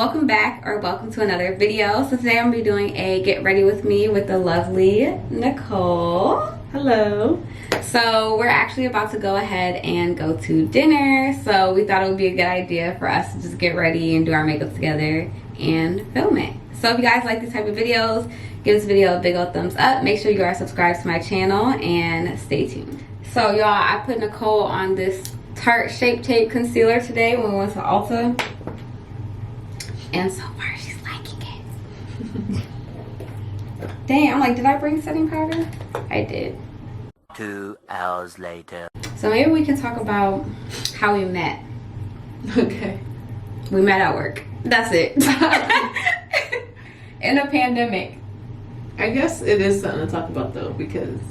welcome back or welcome to another video. So today I'm gonna be doing a get ready with me with the lovely Nicole. Hello. So we're actually about to go ahead and go to dinner, so we thought it would be a good idea for us to just get ready and do our makeup together and film it. So if you guys like these type of videos, give this video a big old thumbs up. Make sure you are subscribed to my channel and stay tuned. So y'all, I put Nicole on this Tarte Shape Tape concealer today when we went to Ulta, and so far she's liking it. Dang, I'm like, did I bring setting powder? I did. 2 hours later. So maybe we can talk about how we met. Okay. We met at work. That's it. In a pandemic. I guess it is something to talk about though, because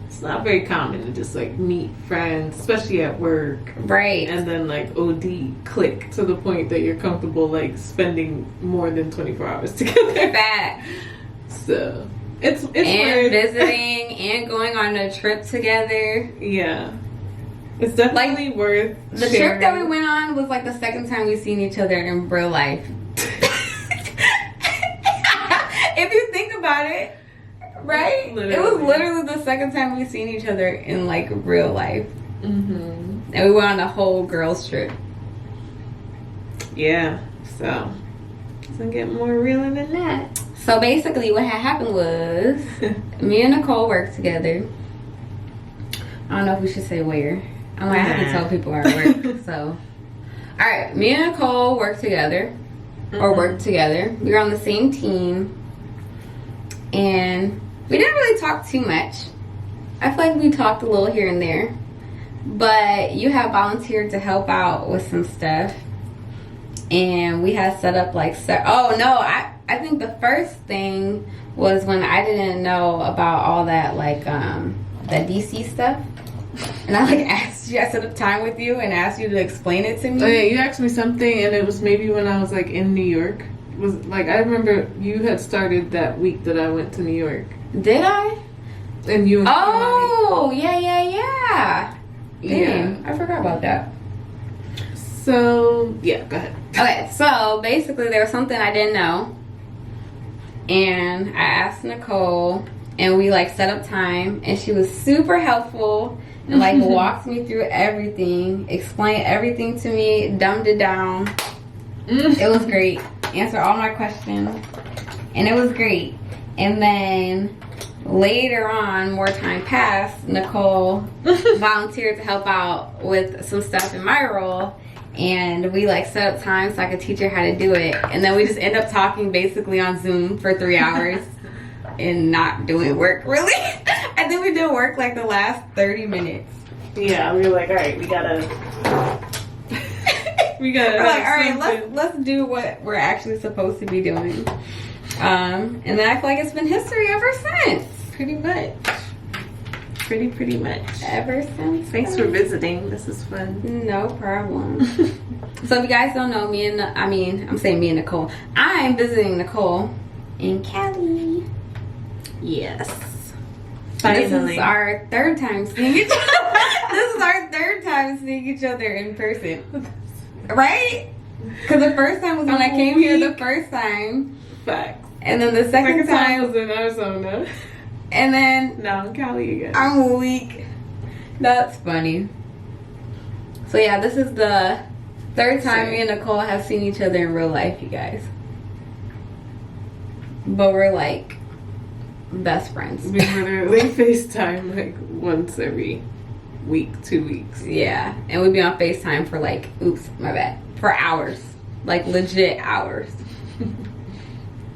it's not very common to just like meet friends, especially at work. Right. And then like OD click to the point that you're comfortable like spending more than 24 hours together. Fact. So it's and weird. Visiting and going on a trip together. Yeah. It's definitely like, worth the sharing. trip that we went on was like the second time we've seen each other in real life. If you think about it, right? Literally. It was literally the second time we've seen each other in like real life. Mm-hmm. And we went on a whole girls trip. Yeah, so it doesn't get more real than that. So basically what had happened was me and Nicole worked together. I don't know if we should say where. I might have to tell people where I work. So, alright, me and Nicole worked together. Or worked together. We were on the same team. And we didn't really talk too much. I feel like we talked a little here and there. But you have volunteered to help out with some stuff. And we had set up like... I think the first thing was when I didn't know about all that like that DC stuff. And I like asked you, I set up time with you and asked you to explain it to me. Oh yeah, you asked me something and it was maybe when I was like in New York. It was like, I remember you had started that week that I went to New York. Did I? And you and yeah. Damn, I forgot about that. So, yeah, go ahead. Okay, so basically there was something I didn't know. And I asked Nicole and we like set up time and she was super helpful and like walked me through everything, explained everything to me, dumbed it down. It was great. Answered all my questions and it was great. And then later on, more time passed, Nicole volunteered to help out with some stuff in my role. And we like set up time so I could teach her how to do it. And then we just end up talking basically on Zoom for 3 hours and not doing work, really. I think we did work like the last 30 minutes. Yeah, we were like, all right, we gotta we're like, all right, let's do what we're actually supposed to be doing. And then I feel like it's been history ever since. Pretty much. Pretty much. Ever since. Thanks for visiting. This is fun. No problem. So if you guys don't know, I'm saying me and Nicole. I'm visiting Nicole in Cali. Yes. Finally. This is our third time seeing each other. This is our third time seeing each other in person. Right? Because the first time was when I came here the first time. Facts. And then the second time was in Arizona. And then now I'm Cali again. I'm weak. That's funny. So yeah, this is the third time me and Nicole have seen each other in real life, you guys. But we're like best friends. We literally FaceTime like once every week, 2 weeks. Yeah, and we'd be on FaceTime for like, oops, my bad, for hours. Like legit hours.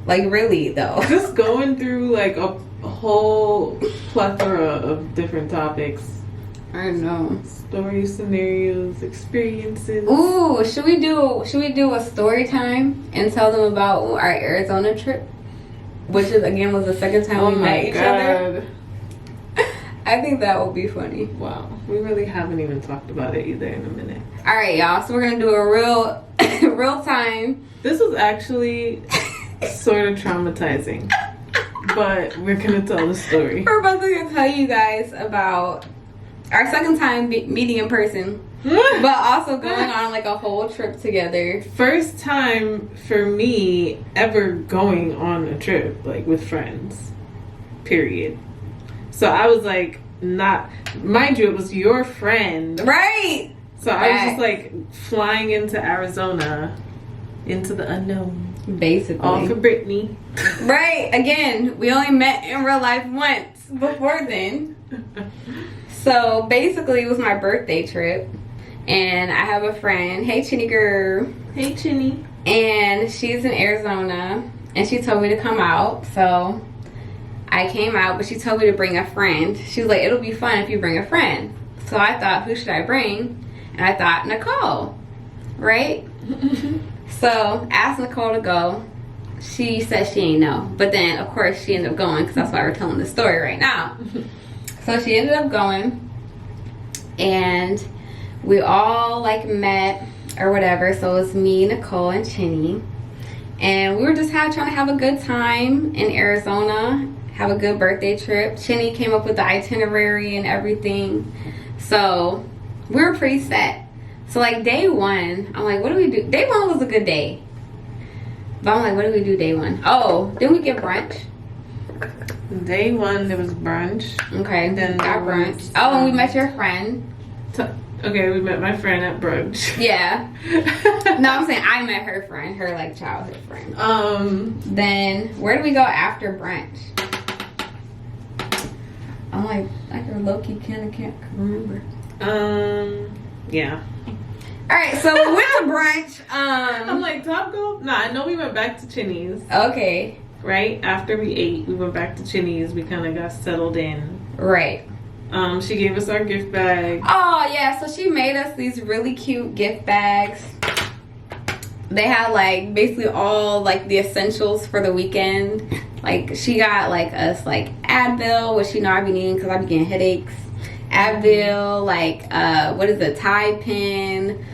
Like really though. Just going through like a whole plethora of different topics. I know. Stories, scenarios, experiences. Ooh, should we do a story time and tell them about our Arizona trip? Which is again was the second time we met each other. I think that would be funny. Wow. We really haven't even talked about it either in a minute. Alright y'all, so we're gonna do a real time. This was actually sort of traumatizing. But we're gonna tell the story. We're about to tell you guys about our second time meeting in person but also going on like a whole trip together. First time for me ever going on a trip, like with friends. Period. So I was like, not, mind you, it was your friend. Right. So I was just like flying into Arizona, into the unknown. Basically. All for Brittany. Right. Again, we only met in real life once before then. So basically, it was my birthday trip. And I have a friend. Hey, Chinny girl. Hey, Chinny. And she's in Arizona. And she told me to come out. So I came out, but she told me to bring a friend. She was like, it'll be fun if you bring a friend. So I thought, who should I bring? And I thought, Nicole. Right? So asked Nicole to go. She said she ain't know. But then, of course, she ended up going because that's why we're telling the story right now. So she ended up going. And we all like met or whatever. So it was me, Nicole, and Chinny. And we were just trying to have a good time in Arizona. Have a good birthday trip. Chinny came up with the itinerary and everything. So we were pretty set. So like day one, I'm like, what do we do? Day one was a good day. But I'm like, what do we do day one? Oh, didn't we get brunch? Day one, there was brunch. Okay, Then got there brunch. was, Oh, and we met your friend. Okay, we met my friend at brunch. Yeah. No, I'm saying I met her friend, her like childhood friend. Then where did we go after brunch? I'm like a low-key can't remember. Yeah. All right, so we went to brunch. I'm like, Top Golf? Nah, I know we went back to Chinny's. Okay. Right? After we ate, we went back to Chinny's. We kind of got settled in. Right. She gave us our gift bag. Oh, yeah. So she made us these really cute gift bags. They had, like, basically all, like, the essentials for the weekend. Like, she got, like, us, like, Advil, which, you know, I be needing because I be getting headaches. Advil, like, what is it? Tide pen,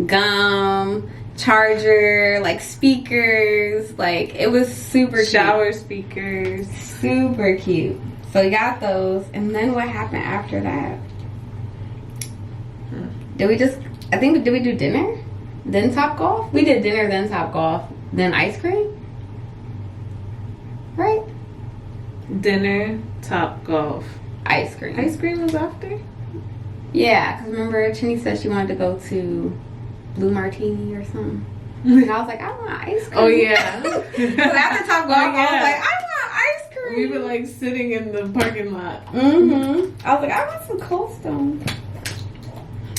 gum, charger, like, speakers. Like, it was super cute. Shower speakers. Super cute. So we got those. And then what happened after that? Did we do dinner? Then Top Golf? We did dinner, then Top Golf, then ice cream? Right? Dinner, Top Golf. Ice cream. Ice cream was after? Yeah, because remember Chinny said she wanted to go to Blue Martini or something. And I was like, I want ice cream. Oh, yeah. Because after Top Golf, I was like, I want ice cream. We were like sitting in the parking lot. Mm-hmm. I was like, I want some Cold Stone.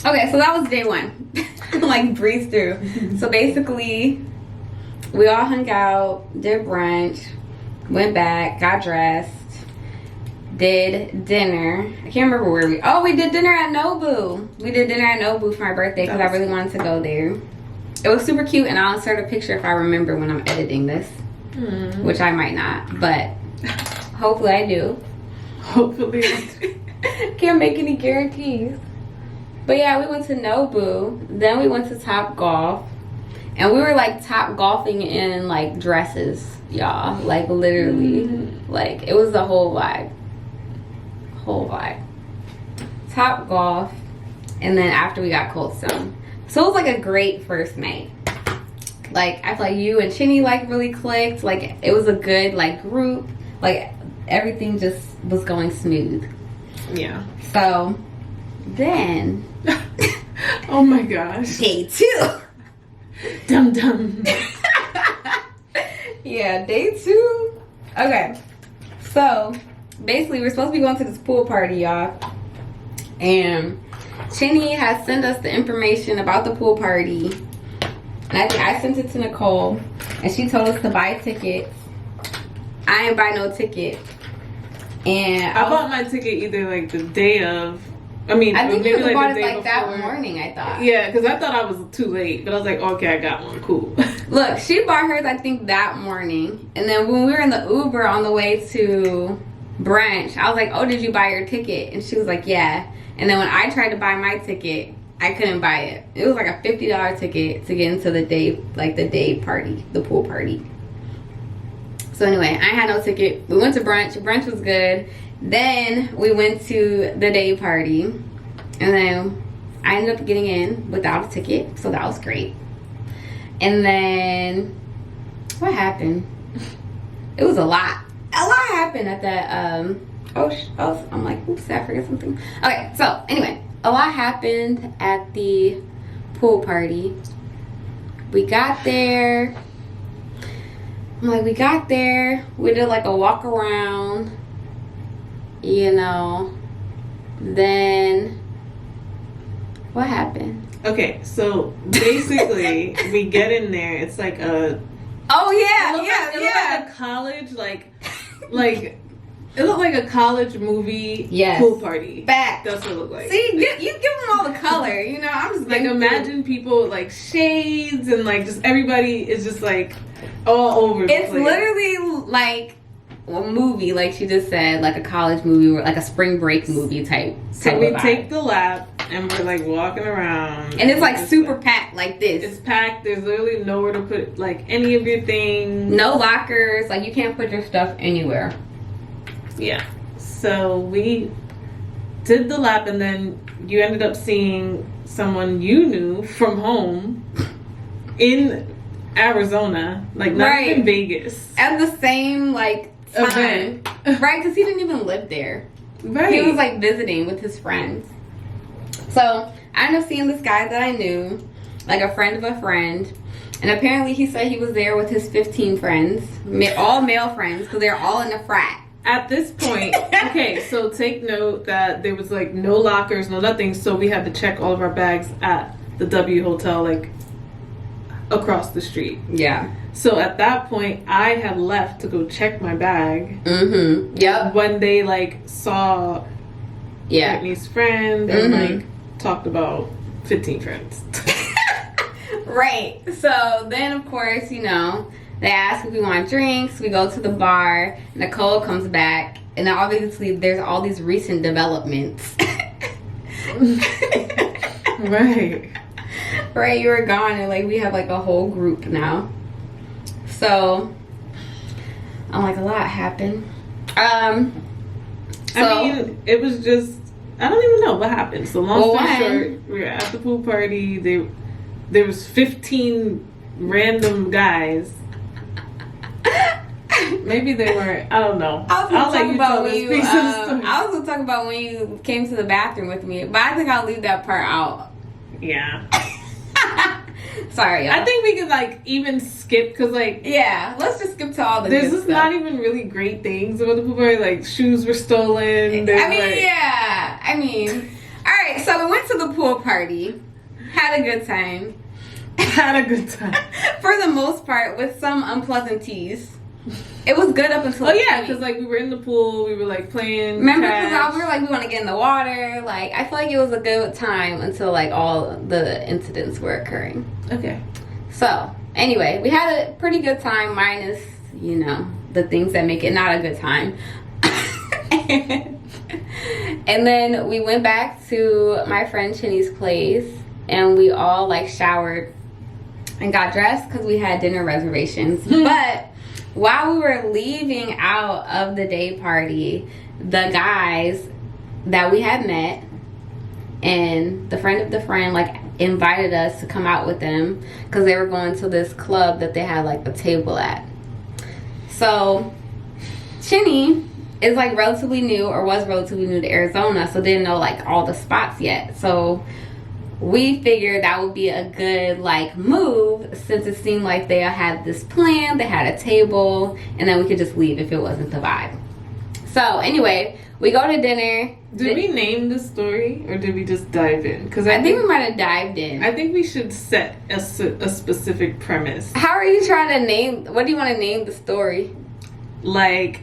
Okay, so that was day one. Like, breeze through. So basically, we all hung out, did brunch, went back, got dressed, did dinner. I can't remember where we did dinner at Nobu. We did dinner at Nobu for my birthday because I really wanted to go there. It was super cute, and I'll insert a picture if I remember when I'm editing this, which I might not, but hopefully I do. Hopefully. Can't make any guarantees. But yeah, we went to Nobu. Then we went to Top Golf. And we were like top golfing in like dresses, y'all. Like literally. Like it was the whole vibe. Top Golf. And then after we got Cold Stone. So it was like a great first night. Like I feel like you and Chinny like really clicked. Like it was a good like group. Like everything just was going smooth. Yeah. So then oh my gosh. day 2. Dum dum. Yeah, day 2. Okay. So basically we're supposed to be going to this pool party, y'all. And Chinny has sent us the information about the pool party. And I think I sent it to Nicole. And she told us to buy tickets. I didn't buy no ticket. And I bought my ticket either like the day of. I think you maybe bought the it day like that before. morning, I thought. Yeah, because I thought I was too late. But I was like, okay, I got one. Cool. Look, she bought hers, I think, that morning. And then when we were in the Uber on the way to brunch, I was like, oh, did you buy your ticket? And she was like, yeah. And then when I tried to buy my ticket, I couldn't buy it. It was like a $50 ticket to get into the day party, the pool party. So anyway, I had no ticket. We went to brunch. Brunch was good. Then we went to the day party. And then I ended up getting in without a ticket, so that was great. And then what happened? It was a lot. A lot happened at that. I'm like, oops, did I forget something? Okay, so anyway, a lot happened at the pool party. We got there. We got there. We did like a walk around, you know. Then what happened? Okay, so basically, we get in there. It's like a. Oh yeah, It looked like a college, like it looked like a college movie pool party. Fact. That's what it looked like. See, you give them all the color. You know, I'm just like imagine people with like shades and like just everybody is just like all over the place. It's literally like a movie, like she just said, like a college movie or like a spring break movie type. So we take the lap and we're like walking around, and it's like super packed like this. It's packed. There's literally nowhere to put like any of your things. No lockers. Like you can't put your stuff anywhere. Yeah. So we did the lap, and then you ended up seeing someone you knew from home in Arizona, like not even Vegas, at the same like time, right? Because he didn't even live there. Right. He was like visiting with his friends. So I ended up seeing this guy that I knew, like a friend of a friend, and apparently he said he was there with his 15 friends, all male friends, because they're all in a frat. At this point, okay, so take note that there was like no lockers, no nothing, so we had to check all of our bags at the W Hotel, like across the street. Yeah. So at that point, I had left to go check my bag. Mm-hmm. Yep. When they like saw Whitney's friend and like talked about 15 friends. Right. So then, of course, you know, they ask if we want drinks. We go to the bar. Nicole comes back, and then obviously there's all these recent developments. Right. Right, you were gone, and like we have like a whole group now. So I'm like, a lot happened. I mean, it was just, I don't even know what happened. So long story short, we were at the pool party. There was 15 random guys. Maybe they weren't. I don't know. I was gonna talk about when you came to the bathroom with me, but I think I'll leave that part out. Yeah. Sorry, y'all. I think we could like even skip because like let's just skip to all the. There's just not even really great things about the pool party. Like shoes were stolen. All right. So we went to the pool party, had a good time. For the most part, with some unpleasantries. It was good up until because like we were in the pool, we were like playing. Remember, because we were like, we want to get in the water. Like, I feel like it was a good time until like all the incidents were occurring. Okay. So anyway, we had a pretty good time, minus, you know, the things that make it not a good time. And then we went back to my friend Chinny's place, and we all like showered and got dressed because we had dinner reservations. But while we were leaving out of the day party, the guys that we had met and the friend of the friend like invited us to come out with them because they were going to this club that they had like a table at. So Chinny is like relatively new, or was relatively new to Arizona, so didn't know like all the spots yet. So we figured that would be a good like move, since it seemed like they had this plan, they had a table, and then we could just leave if it wasn't the vibe. So anyway, we go to dinner. Did we name the story, or did we just dive in? Because I think we might have dived in. I think we should set a specific premise. How are you trying to name? What do you want to name the story? Like,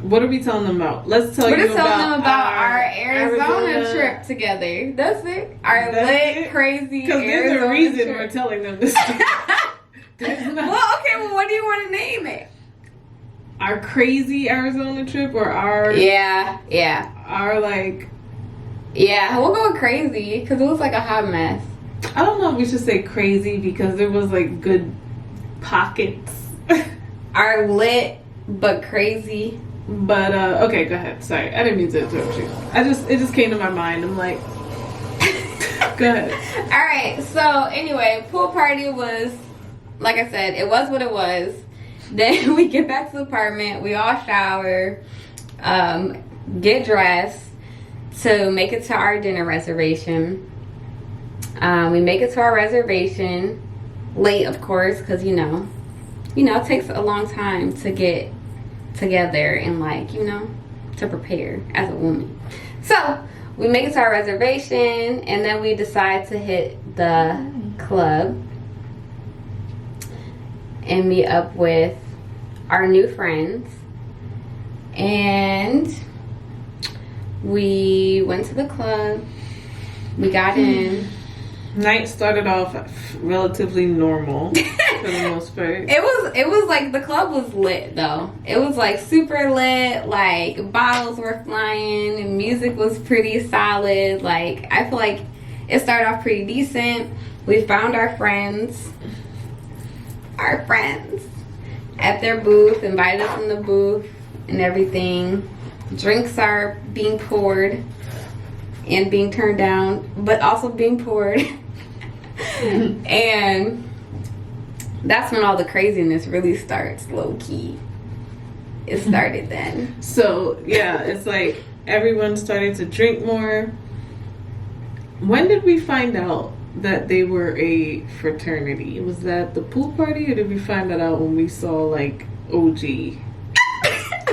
what are we telling them about? Let's tell We're you just telling them about our Arizona trip together. That's it. Our lit, crazy Because there's Arizona a reason trip. we're telling them this. Well, what do you want to name it? Our crazy Arizona trip, or our our like we'll go with crazy because it was like a hot mess. I don't know if we should say crazy because there was like good pockets. Our lit but crazy. But okay, go ahead. Sorry, I didn't mean to interrupt you. It just came to my mind. I'm like, Go ahead. All right. So anyway, pool party was, like I said, it was what it was. Then we get back to the apartment. We all shower, get dressed to make it to our dinner reservation. We make it to our reservation late, of course, because it takes a long time to get together and to prepare as a woman. So we make it to our reservation, and then we decide to hit the club and meet up with our new friends. And we went to the club. We got in. Night started off relatively normal for the most part. It was like the club was lit though. It was like super lit, like bottles were flying and music was pretty solid. Like I feel like it started off pretty decent. We found our friends at their booth, invited us in the booth and everything. Drinks are being poured and being turned down, but also being poured. And that's when all the craziness really starts, low key. It started then. So yeah, it's like everyone started to drink more. When did we find out that they were a fraternity? Was that the pool party, or did we find that out when we saw like OG?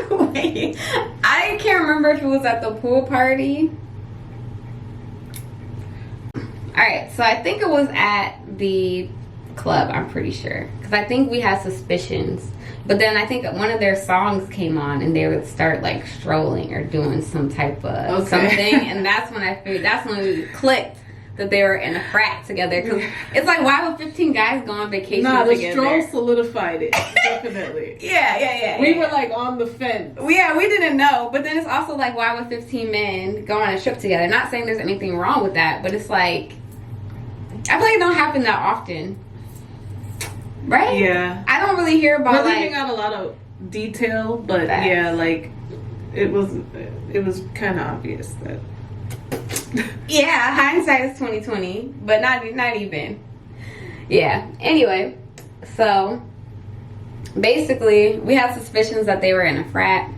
Wait, I can't remember if it was at the pool party. Alright, so I think it was at the club, I'm pretty sure. Because I think we had suspicions. But then I think one of their songs came on and they would start like strolling or doing some type of something. And that's when I figured, that's when we clicked that they were in a frat together. Because it's like, why would 15 guys go on vacation together? The stroll solidified it, definitely. Yeah. We were like on the fence. Yeah, we didn't know. But then it's also like, why would 15 men go on a trip together? Not saying there's anything wrong with that, but it's like, I feel like it don't happen that often. Right? Yeah. I don't really hear about we're leaving out a lot of detail, but facts. Yeah, like it was kind of obvious that. Yeah, hindsight is 2020, but not even. Yeah. Anyway, so basically, we had suspicions that they were in a frat.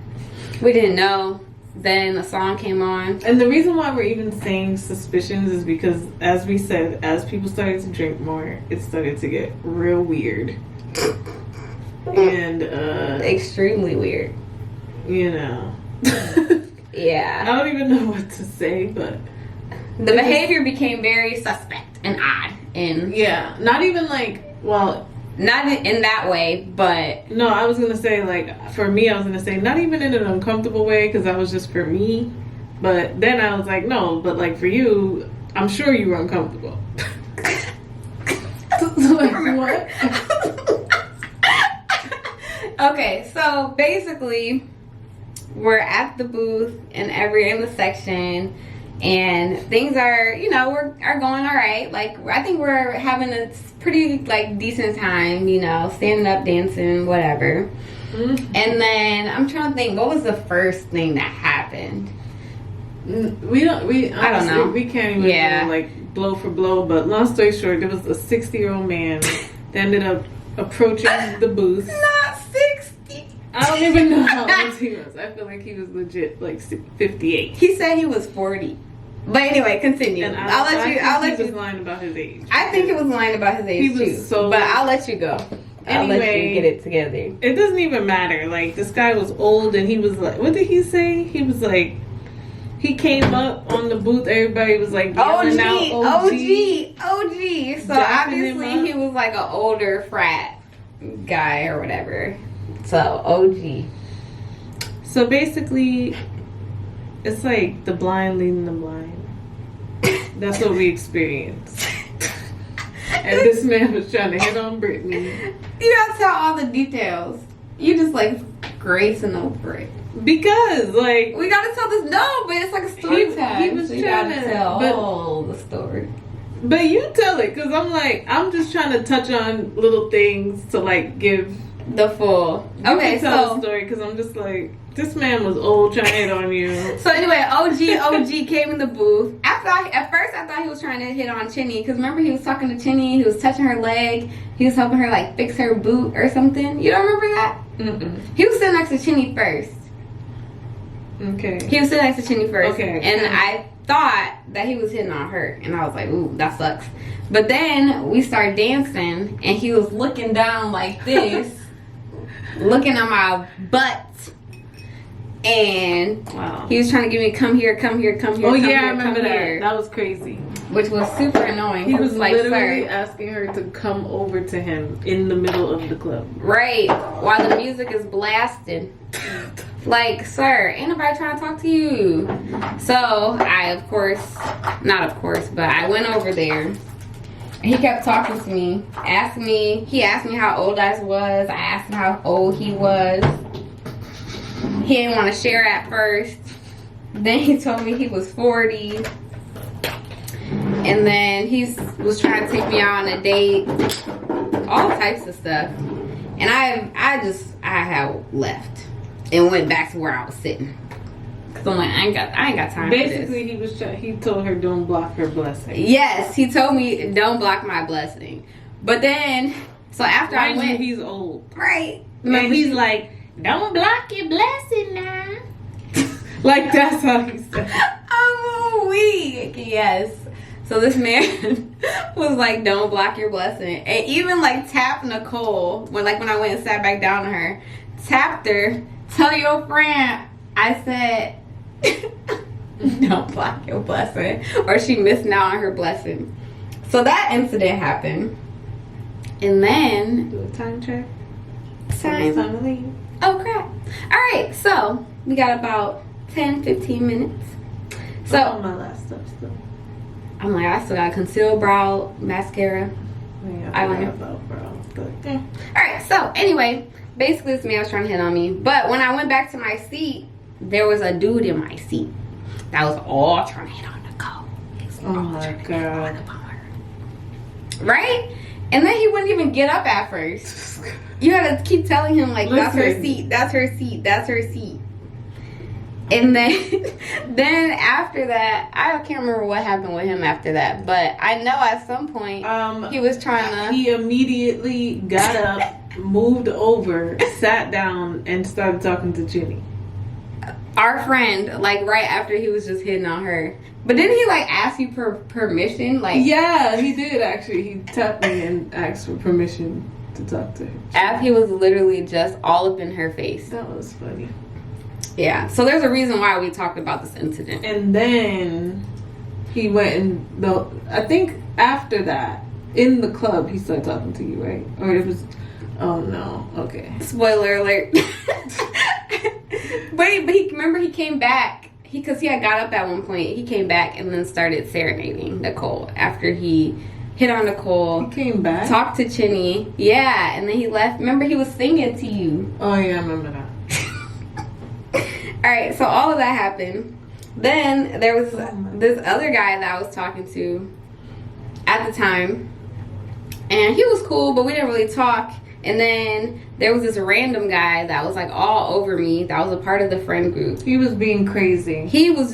We didn't know. Then a song came on. And the reason why we're even saying suspicions is because, as we said, as people started to drink more, it started to get real weird. And extremely weird. Yeah. I don't even know what to say, but the behavior became very suspect and odd. And yeah, not even like, well, not in that way, but no, I was gonna say, like, for me, I was gonna say not even in an uncomfortable way, because that was just for me. But then I was like, no, but like for you, I'm sure you were uncomfortable. Like, what? Okay, so basically, we're at the booth and we're in the section, and things are, are going all right. Like, I think we're having a pretty like decent time, standing up, dancing, whatever. Mm-hmm. And then I'm trying to think, what was the first thing that happened? I don't know. We can't even go, like, blow for blow. But long story short, there was a 60-year-old man that ended up approaching the booth. Not 60. I don't even know how old he was. I feel like he was legit like 58. He said he was 40. But anyway, continue. And I'll let you. He was lying about his age. I think it was lying about his age too. But I'll let you go. I'll let you get it together. It doesn't even matter. Like, this guy was old, and he was like, what did he say? He was like, he came up on the booth. Everybody was like, OG. So obviously he was like an older frat guy or whatever. So OG. So basically, it's like the blind leading the blind. That's what we experienced. And this man was trying to hit on Brittany. You gotta tell all the details. You just like gracing over it. Because, like, we gotta tell this. No, but it's like a story time. He was so trying to tell all the story. But you tell it, because I'm just trying to touch on little things to like give the full. You okay, can tell so the story, because I'm just like, This man was old trying to hit on you. So anyway, OG came in the booth. At first I thought he was trying to hit on Chinny, because remember he was talking to Chinny, he was touching her leg, he was helping her like fix her boot or something. You don't remember that? Mm-mm. He was sitting next to Chinny first. Okay. He was sitting next to Chinny first. Okay. And I thought that he was hitting on her, and I was like, ooh, that sucks. But then we started dancing, and he was looking down like this, looking at my butt. And wow. He was trying to get me come here. Oh come yeah, here, I remember that. here. That was crazy. Which was super annoying. He was like, literally sir, asking her to come over to him in the middle of the club. right, while the music is blasting. Like, sir, ain't nobody trying to talk to you. So I, but I went over there. He kept talking to me, he asked me how old I was. I asked him how old he was. He didn't want to share at first. Then he told me he was 40. And then he was trying to take me out on a date. All types of stuff. And I had left and went back to where I was sitting. Cause I'm like, I ain't got time Basically, for this. he told her don't block her blessing. Yes, he told me don't block my blessing. But then, so after I went, he's old, right? And he's like, don't block your blessing now. Like that's how he said. I'm weak. Yes. So this man was like, don't block your blessing. And even like tapped Nicole when I went and sat back down to her. Tapped her. Tell your friend I said don't block your blessing. Or she missed out on her blessing. So that incident happened. And then Do a time check. time to leave. Oh crap. Alright, so we got about 10-15 minutes. So all my last stuff still. I'm like, I still got concealed brow, mascara, Yeah, eyeliner. about bro. But, yeah. Alright, so anyway, basically this man was trying to hit on me. But when I went back to my seat, there was a dude in my seat that was all trying to hit on Nicole. He was Oh my god. Right? And then he wouldn't even get up at first. You had to keep telling him, like, that's her seat, that's her seat, that's her seat. And then after that, I can't remember what happened with him after that, but I know at some point he was trying to. He immediately got up, moved over, sat down, and started talking to Jenny. Our friend, like right after he was just hitting on her. But didn't he like ask you for permission? Like, yeah, he did actually. He tapped me and asked for permission to talk to her. after he was literally just all up in her face. That was funny. Yeah. So there's a reason why we talked about this incident. And then he went and I think after that, in the club, he started talking to you, right? Or it was, oh no, okay. Spoiler alert. but he came back. Because he had got up at one point. He came back and then started serenading Nicole after he hit on Nicole. He came back? Talked to Chinny. Yeah, and then he left. Remember, he was singing to you. Oh yeah, I remember that. Alright, so all of that happened. Then there was this other guy that I was talking to at the time. And he was cool, but we didn't really talk. And then there was this random guy that was like all over me. That was a part of the friend group. He was being crazy. He was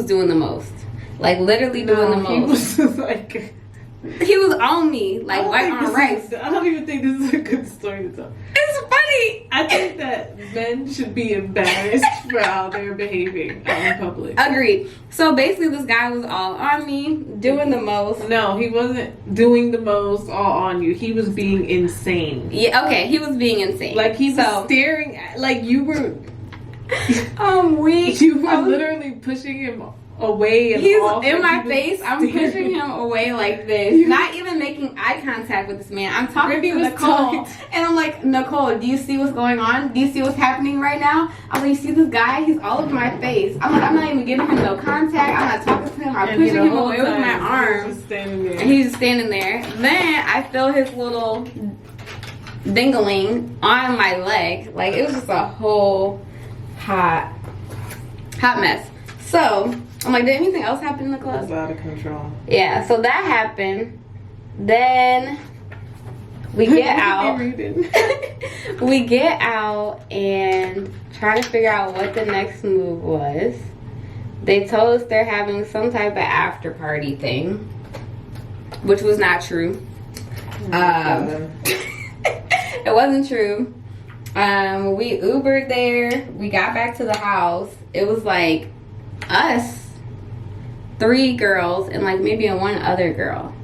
doing the most. Like literally doing the most. He was just like... He was on me, like white on rice. I don't even think this is a good story to tell. It's funny. I think that men should be embarrassed for how they're behaving out in public. Agreed. So basically this guy was all on me, doing the most. No, he wasn't doing the most all on you. He was being insane. Yeah, okay, he was being insane. Like he was staring at, like you were... I'm weak. You were literally pushing him away and he's off. in my He was face. I'm pushing him away like this. Not even making eye contact with this man. I'm talking to Nicole. And I'm like, Nicole, do you see what's going on? Do you see what's happening right now? I'm like, you see this guy? He's all over my face. I'm like, I'm not even giving him no contact. I'm not talking to him. I'm pushing him away with my arms. And he's just standing there. Then I feel his little dingling on my leg. Like, it was just a whole hot mess. So I'm like, did anything else happen in the club? It was out of control. Yeah, so that happened. Then We get out. Reading. We get out and trying to figure out what the next move was. They told us they're having some type of after party thing, which was not true. It wasn't true. We Ubered there. We got back to the house. It was like us, 3 girls, and like maybe one other girl.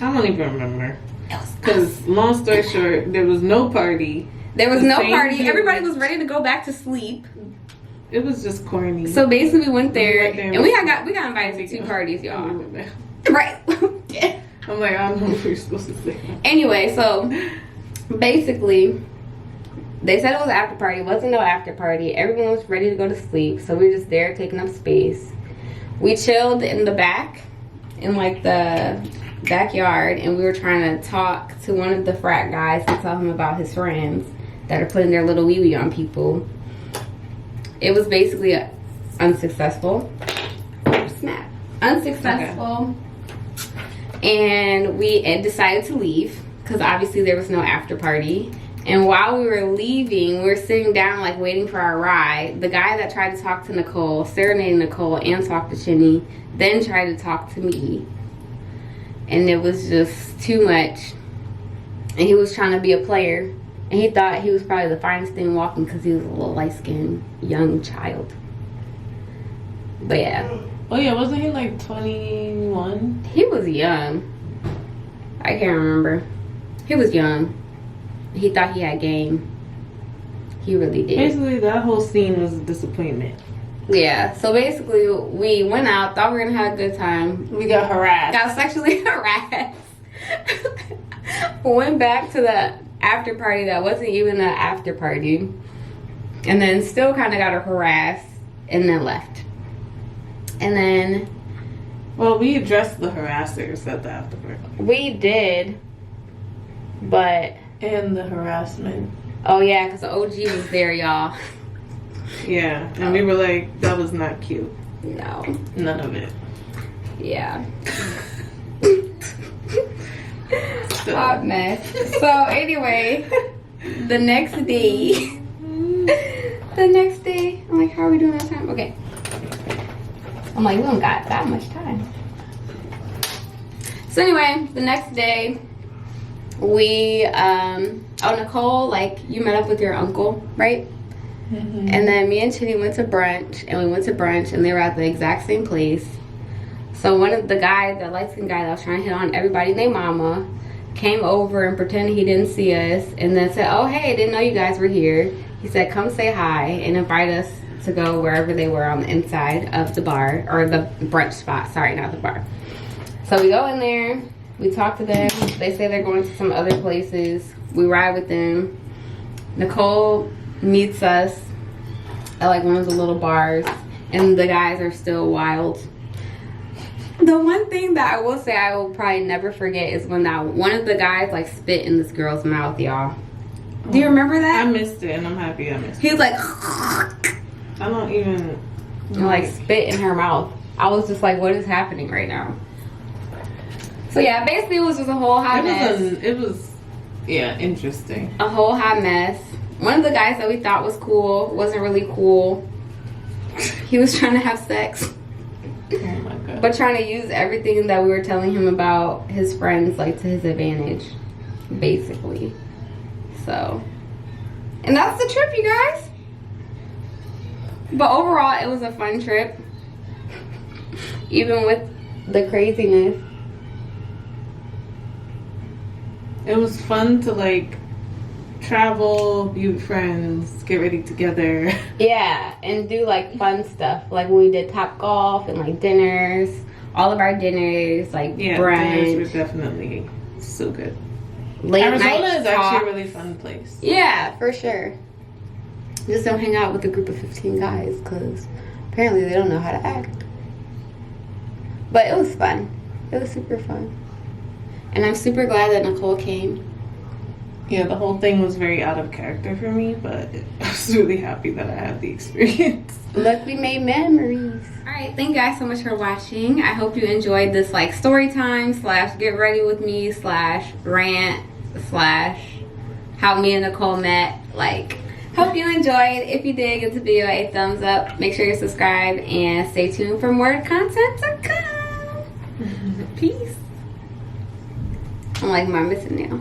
I don't even remember. Because long story short, there was no party. There was no party. Everybody was ready to go back to sleep. It was just corny. So basically, we went there, and we got invited to 2 parties, y'all. Right? Yeah. I'm like, I don't know what you're supposed to say. Anyway, so basically, they said it was an after party. It wasn't no after party. Everyone was ready to go to sleep, so we were just there taking up space. We chilled in the back, in like the backyard, and we were trying to talk to one of the frat guys to tell him about his friends that are putting their little wee-wee on people. It was basically unsuccessful. Snap. Unsuccessful. Okay. And we decided to leave because obviously there was no after party. And while we were leaving, we were sitting down like waiting for our ride. The guy that tried to talk to Nicole, serenading Nicole and talk to Chinny, then tried to talk to me. And it was just too much. And he was trying to be a player. And he thought he was probably the finest thing walking because he was a little light-skinned young child. But yeah. Oh yeah, wasn't he like 21? He was young. I can't remember. He was young. He thought he had game. He really did. Basically, that whole scene was a disappointment. Yeah, so basically we went out, thought we were gonna have a good time. We got harassed. Got sexually harassed. Went back to the after party that wasn't even an after party. And then still kind of got harassed and then left. And then... Well, we addressed the harassers at the after party. We did, but... And the harassment. Oh yeah, because the OG was there, y'all. Yeah, and we were like, that was not cute. No. None of it. Yeah. Hot mess. So anyway, the next day, I'm like, how are we doing that time? Okay. I'm like, we don't got that much time. So anyway, the next day, we, Nicole, like, you met up with your uncle, right? Mm-hmm. And then me and Chinny went to brunch, and they were at the exact same place. So one of the guys, the light-skinned guy that was trying to hit on everybody named Mama, came over and pretended he didn't see us, and then said, oh, hey, I didn't know you guys were here. He said, come say hi, and invite us to go wherever they were on the inside of the bar, or the brunch spot, sorry, not the bar. So we go in there, we talk to them, they say they're going to some other places, we ride with them. Nicole meets us at like one of the little bars, and the guys are still wild. The one thing that I will say I will probably never forget is when that one of the guys like spit in this girl's mouth, y'all. Do you remember that? I missed it, and I'm happy I missed it. He was like, I don't even... and like spit in her mouth. I was just like, what is happening right now? So yeah, basically it was just a whole hot mess. It was, yeah, interesting. A whole hot mess. One of the guys that we thought was cool wasn't really cool. He was trying to have sex. Oh my God. But trying to use everything that we were telling him about his friends, like, to his advantage, basically. So, and that's the trip, you guys. But overall, it was a fun trip. Even with the craziness. It was fun to, like, travel, be with friends, get ready together. Yeah, and do like fun stuff. Like when we did Top Golf and like dinners. All of our dinners, like brunch. Dinners were definitely so good. Late Arizona night is actually a really fun place. Yeah, for sure. Just don't hang out with a group of 15 guys because apparently they don't know how to act. But it was fun. It was super fun. And I'm super glad that Nicole came. Yeah, the whole thing was very out of character for me, but I was really happy that I had the experience. Look, we made memories. Alright, thank you guys so much for watching. I hope you enjoyed this like story time / get ready with me / rant / how me and Nicole met. Like, hope you enjoyed. If you did, give the video a thumbs up. Make sure you subscribe and stay tuned for more content to come. Peace. I'm like, Mom, missing now.